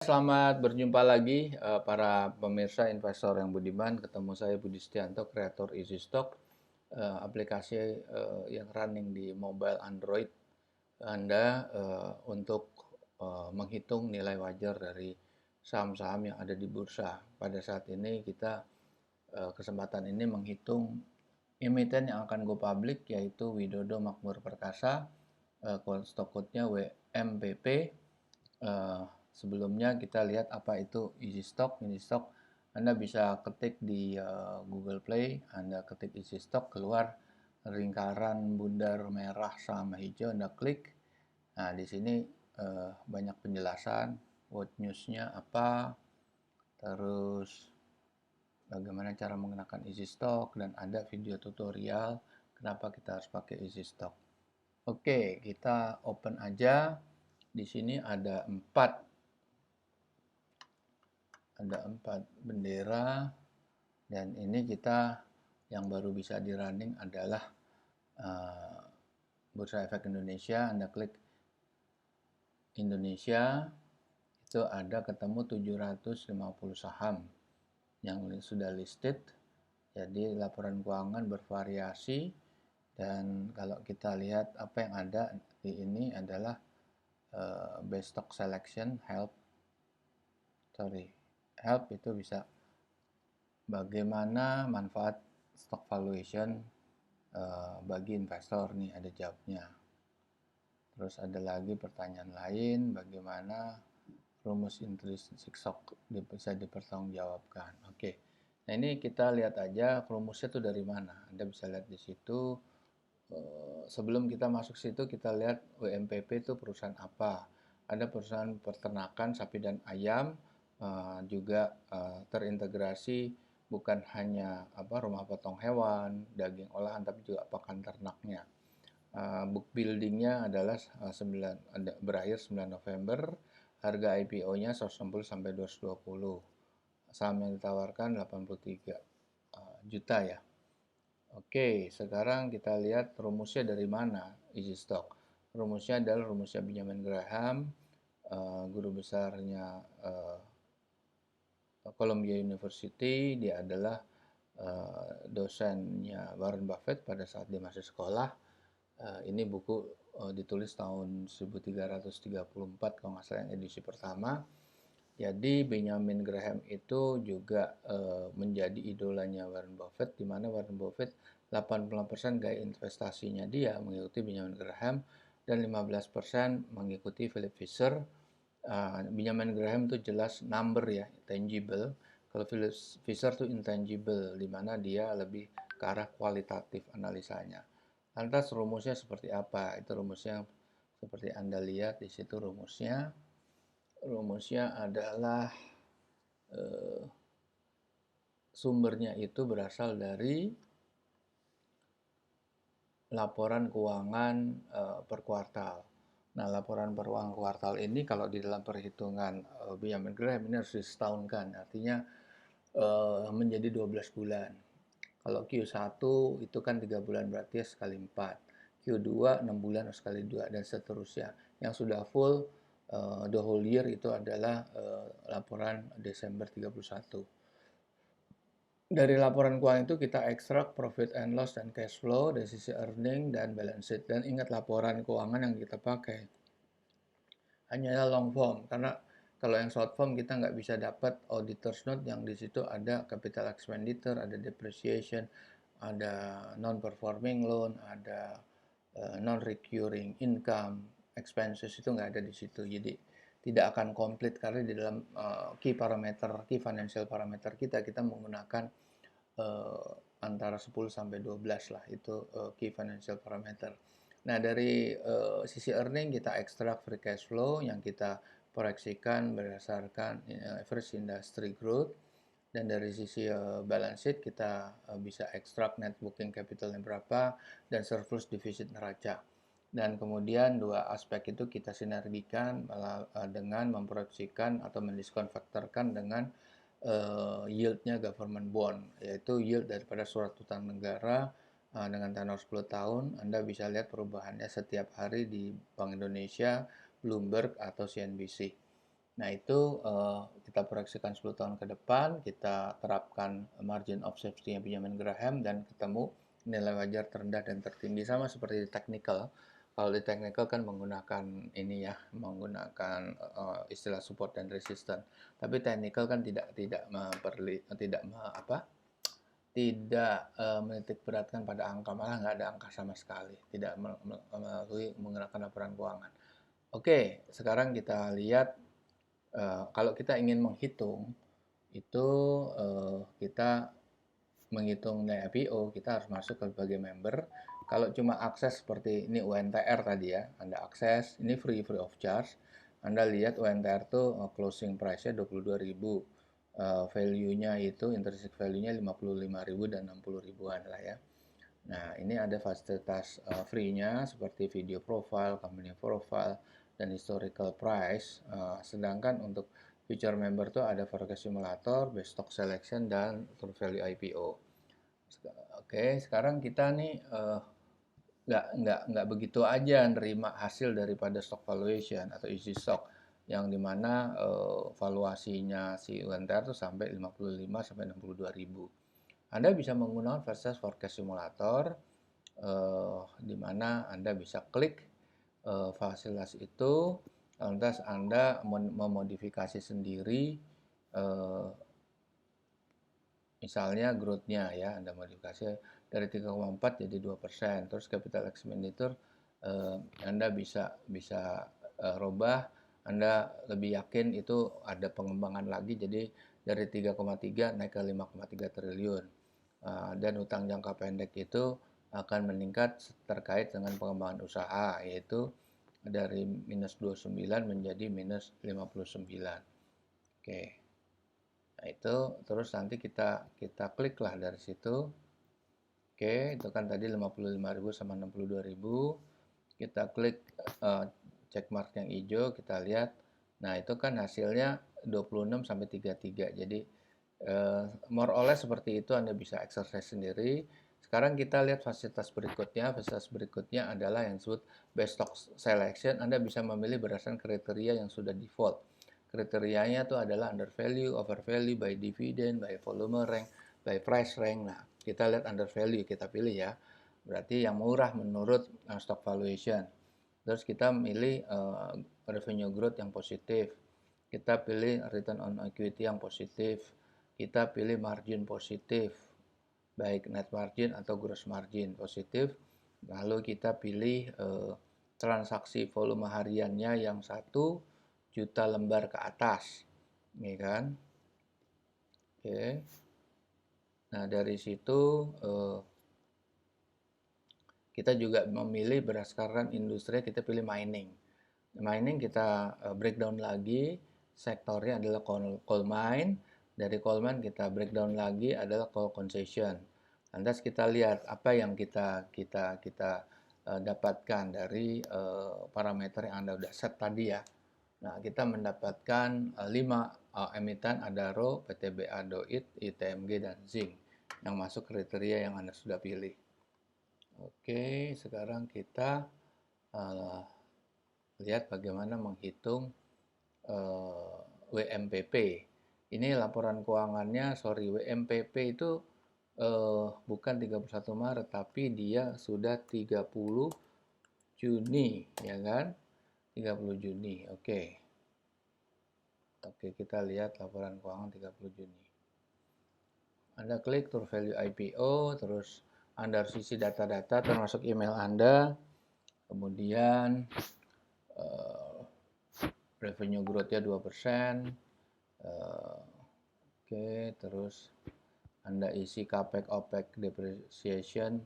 selamat berjumpa lagi para pemirsa investor yang budiman. Ketemu saya Budi Setianto, kreator Easy Stock, aplikasi yang running di mobile Android Anda untuk menghitung nilai wajar dari saham-saham yang ada di bursa. Pada saat ini kita kesempatan ini menghitung emiten yang akan go public, yaitu Widodo Makmur Perkasa, stock code-nya WMPP. Sebelumnya kita lihat apa itu Easy Stock. Easy Stock Anda bisa ketik di Google Play, Anda ketik Easy Stock, keluar lingkaran bundar merah sama hijau, Anda klik. Nah, di sini banyak penjelasan, what news-nya apa, terus bagaimana cara menggunakan Easy Stock, dan ada video tutorial kenapa kita harus pakai Easy Stock. Oke, kita open aja. Di sini ada empat bendera, dan ini kita yang baru bisa di running adalah Bursa Efek Indonesia. Anda klik Indonesia, itu ada ketemu 750 saham yang sudah listed. Jadi laporan keuangan bervariasi, dan kalau kita lihat apa yang ada di ini adalah best stock selection, help itu bisa bagaimana manfaat stock valuation bagi investor, nih ada jawabnya. Terus ada lagi pertanyaan lain, bagaimana rumus intrinsic stock bisa dipertanggungjawabkan. Oke, nah ini kita lihat aja rumusnya itu dari mana. Anda bisa lihat di situ. Sebelum kita masuk situ, kita lihat WMPP itu perusahaan apa. Ada perusahaan peternakan sapi dan ayam, juga terintegrasi bukan hanya rumah potong hewan, daging olahan, tapi juga pakan ternaknya. Book buildingnya adalah berakhir 9 November, harga IPO-nya 160 sampai 220. Saham yang ditawarkan 83 juta ya. Oke, sekarang kita lihat rumusnya dari mana Easy Stock. Rumusnya adalah rumusnya Benjamin Graham, guru besarnya Columbia University. Dia adalah dosennya Warren Buffett pada saat dia masih sekolah. Ini buku ditulis tahun 1334 kalau nggak salah, yang edisi pertama. Jadi Benjamin Graham itu juga menjadi idolanya Warren Buffett, di mana Warren Buffett 80% gaya investasinya dia mengikuti Benjamin Graham dan 15% mengikuti Philip Fisher. Benjamin Graham itu jelas number ya, tangible. Kalau Philip Fisher itu intangible, di mana dia lebih ke arah kualitatif analisanya. Lantas rumusnya seperti apa? Itu rumusnya seperti Anda lihat di situ rumusnya. Rumusnya adalah sumbernya itu berasal dari laporan keuangan per kuartal. Nah, laporan keuangan kuartal ini kalau di dalam perhitungan Benjamin Graham ini harus disetahunkan, artinya menjadi 12 bulan. Kalau Q1 itu kan 3 bulan, berarti sekali 4. Q2 6 bulan sekali 2, dan seterusnya. Yang sudah full the whole year itu adalah laporan Desember 31. Dari laporan keuangan itu kita ekstrak profit and loss dan cash flow dari sisi earning dan balance sheet. Dan ingat, laporan keuangan yang kita pakai hanyalah long form, karena kalau yang short form kita nggak bisa dapat auditor's note yang di situ ada capital expenditure, ada depreciation, ada non-performing loan, ada non-recurring income, expenses, itu nggak ada di situ. Jadi tidak akan komplit, karena di dalam key financial parameter kita menggunakan antara 10 sampai 12 lah, itu key financial parameter. Nah, dari sisi earning kita ekstrak free cash flow yang kita proyeksikan berdasarkan average industry growth, dan dari sisi balance sheet kita bisa ekstrak net working capitalnya berapa dan surplus defisit neraca. Dan kemudian dua aspek itu kita sinergikan dengan memproyeksikan atau mendiskon faktorkan dengan yieldnya government bond, yaitu yield daripada surat utang negara dengan tenor 10 tahun. Anda bisa lihat perubahannya setiap hari di Bank Indonesia, Bloomberg, atau CNBC. Nah, itu kita proyeksikan 10 tahun ke depan, kita terapkan margin of safety-nya Benjamin Graham dan ketemu nilai wajar terendah dan tertinggi sama seperti di technical. Kalau di technical kan menggunakan ini ya, menggunakan istilah support dan resistance. Tapi technical kan tidak tidak menitik beratkan pada angka, malah nggak ada angka sama sekali, tidak melalui menggunakan laporan keuangan. Oke, sekarang kita lihat kalau kita ingin menghitung itu kita menghitung nilai IPO kita harus masuk ke sebagai member. Kalau cuma akses seperti ini UNTR tadi ya, Anda akses, ini free of charge. Anda lihat UNTR tuh closing price-nya 22.000, value-nya itu intrinsic value-nya 55.000 dan 60 ribuan lah ya. Nah, ini ada fasilitas free-nya seperti video profile, company profile, dan historical price. Sedangkan untuk future member tuh ada forecast simulator, best stock selection, dan true value IPO. Oke, sekarang kita nih nggak begitu aja nerima hasil daripada stock valuation atau easy stock yang dimana valuasinya si UNTR tuh sampai 55 sampai 62 ribu. Anda bisa menggunakan fasilitas forecast simulator di mana Anda bisa klik fasilitas itu, lantas Anda memodifikasi sendiri misalnya growth-nya ya, Anda modifikasi dari 3,4 jadi 2%. Terus capital expenditure Anda bisa robah, Anda lebih yakin itu ada pengembangan lagi jadi dari 3,3 naik ke 5,3 triliun. Dan utang jangka pendek itu akan meningkat terkait dengan pengembangan usaha, yaitu dari minus 29 menjadi minus 59. Oke. Nah, itu terus nanti kita klik lah dari situ. Oke, itu kan tadi 55.000 sama 62.000. Kita klik check mark yang hijau, kita lihat. Nah, itu kan hasilnya 26 sampai 33. Jadi more or less seperti itu, Anda bisa exercise sendiri. Sekarang kita lihat fasilitas berikutnya. Fasilitas berikutnya adalah yang disebut best stock selection. Anda bisa memilih berdasarkan kriteria yang sudah default. Kriterianya itu adalah under value, over value, by dividend, by volume rank, by price rank. Nah, kita lihat under value, kita pilih ya. Berarti yang murah menurut stock valuation. Terus kita milih revenue growth yang positif. Kita pilih return on equity yang positif. Kita pilih margin positif, baik net margin atau gross margin positif. Lalu kita pilih transaksi volume hariannya yang 1 juta lembar ke atas. Ini kan. Oke. Nah, dari situ kita juga memilih berdasarkan industri, kita pilih mining. Mining kita breakdown lagi, sektornya adalah coal mine. Dari coal mine kita breakdown lagi adalah coal concession. Lantas kita lihat apa yang kita dapatkan dari parameter yang Anda sudah set tadi ya. Nah, kita mendapatkan 5 emiten Adaro, PTBA Doit, ITMG, dan Zinc yang masuk kriteria yang Anda sudah pilih. Oke, sekarang kita lihat bagaimana menghitung WMPP. Ini laporan keuangannya, WMPP itu bukan 31 Maret, tapi dia sudah 30 Juni, ya kan? 30 Juni, oke. Oke, kita lihat laporan keuangan 30 Juni. Anda klik True Value IPO, terus Anda harus isi data-data termasuk email Anda, kemudian revenue growth-nya 2%, oke, terus Anda isi CAPEX, OPEX, depreciation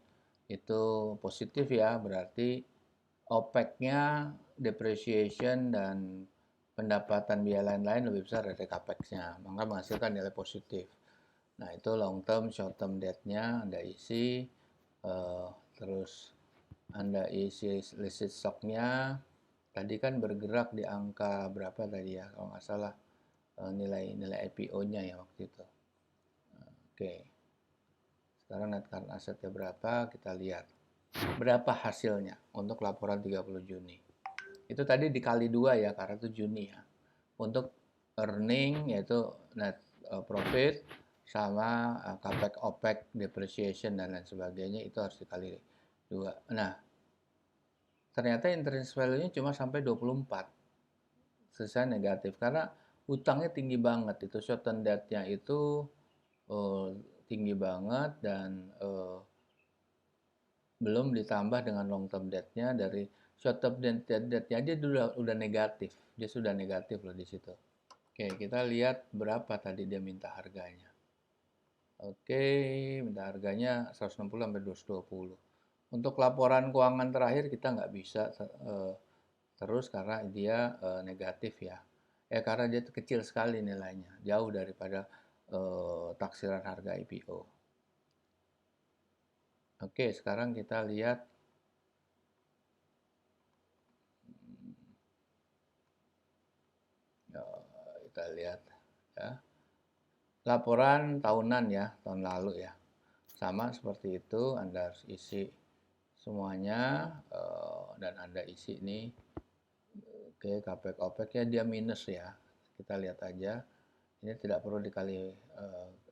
itu positif ya, berarti OPEX-nya, depreciation, dan pendapatan biaya lain-lain lebih besar dari CAPEX-nya, maka menghasilkan nilai positif. Nah, itu long term, short term debt-nya Anda isi, terus Anda isi listed stock-nya. Tadi kan bergerak di angka berapa tadi ya, kalau nggak salah nilai IPO-nya ya waktu itu. Oke, sekarang net current asset-nya berapa, kita lihat. Berapa hasilnya untuk laporan 30 Juni. Itu tadi dikali 2 ya, karena itu Juni ya. Untuk earning yaitu net profit sama capex opex depreciation dan lain sebagainya itu harus dikali 2. Nah, ternyata interest value-nya cuma sampai 24. Selesai negatif karena utangnya tinggi banget itu short term debt-nya itu uh, tinggi banget dan belum ditambah dengan long term debt-nya dari short term debt-nya aja udah negatif. Dia sudah negatif loh di situ. Oke, kita lihat berapa tadi dia minta harganya. Oke, minta harganya 160 sampai 220. Untuk laporan keuangan terakhir kita nggak bisa terus karena dia negatif ya. Karena dia kecil sekali nilainya, jauh daripada taksiran harga IPO. Oke, sekarang kita lihat kita lihat ya. Laporan tahunan ya, tahun lalu ya. Sama seperti itu, Anda harus isi semuanya dan Anda isi nih. Oke, capex OPEX ya dia minus ya. Kita lihat aja. Ini tidak perlu dikali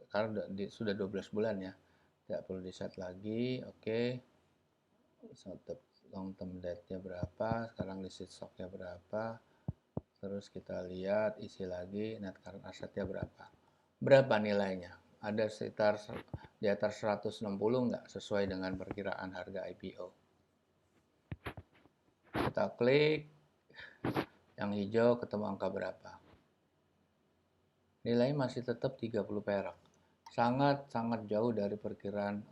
karena sudah 12 bulan ya. Tidak perlu di set lagi. Oke. Long term debt-nya berapa, sekarang listed stock-nya berapa. Terus kita lihat isi lagi net current asset-nya berapa. Berapa nilainya? Ada sekitar di atas 160 nggak sesuai dengan perkiraan harga IPO. Kita klik yang hijau ketemu angka berapa. Nilainya masih tetap 30 perak. Sangat-sangat jauh dari perkiraan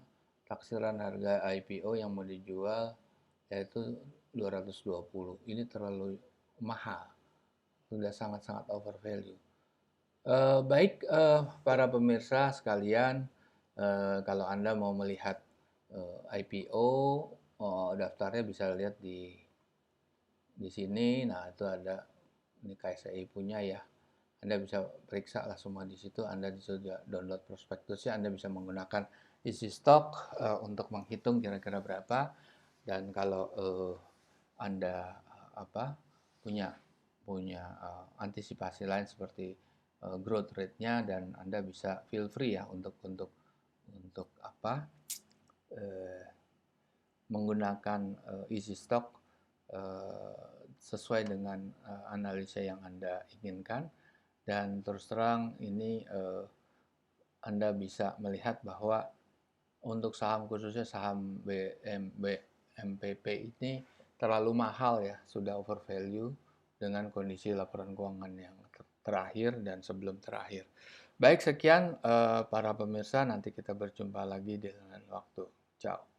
taksiran harga IPO yang mau dijual yaitu 220. Ini terlalu mahal. Sudah sangat-sangat overvalue. Baik para pemirsa sekalian, kalau Anda mau melihat IPO, daftarnya bisa lihat di sini. Nah, itu ada ini KSI punya ya. Anda bisa periksa lah semua di situ. Anda bisa download prospektusnya. Anda bisa menggunakan isi stok untuk menghitung kira-kira berapa. Dan kalau Anda punya antisipasi lain seperti growth rate-nya dan Anda bisa feel free ya untuk menggunakan easy stock sesuai dengan analisa yang Anda inginkan. Dan terus terang ini Anda bisa melihat bahwa untuk saham khususnya saham MPP ini terlalu mahal ya, sudah overvalue dengan kondisi laporan keuangan yang terakhir dan sebelum terakhir. Baik, sekian para pemirsa, nanti kita berjumpa lagi di lain waktu. Ciao.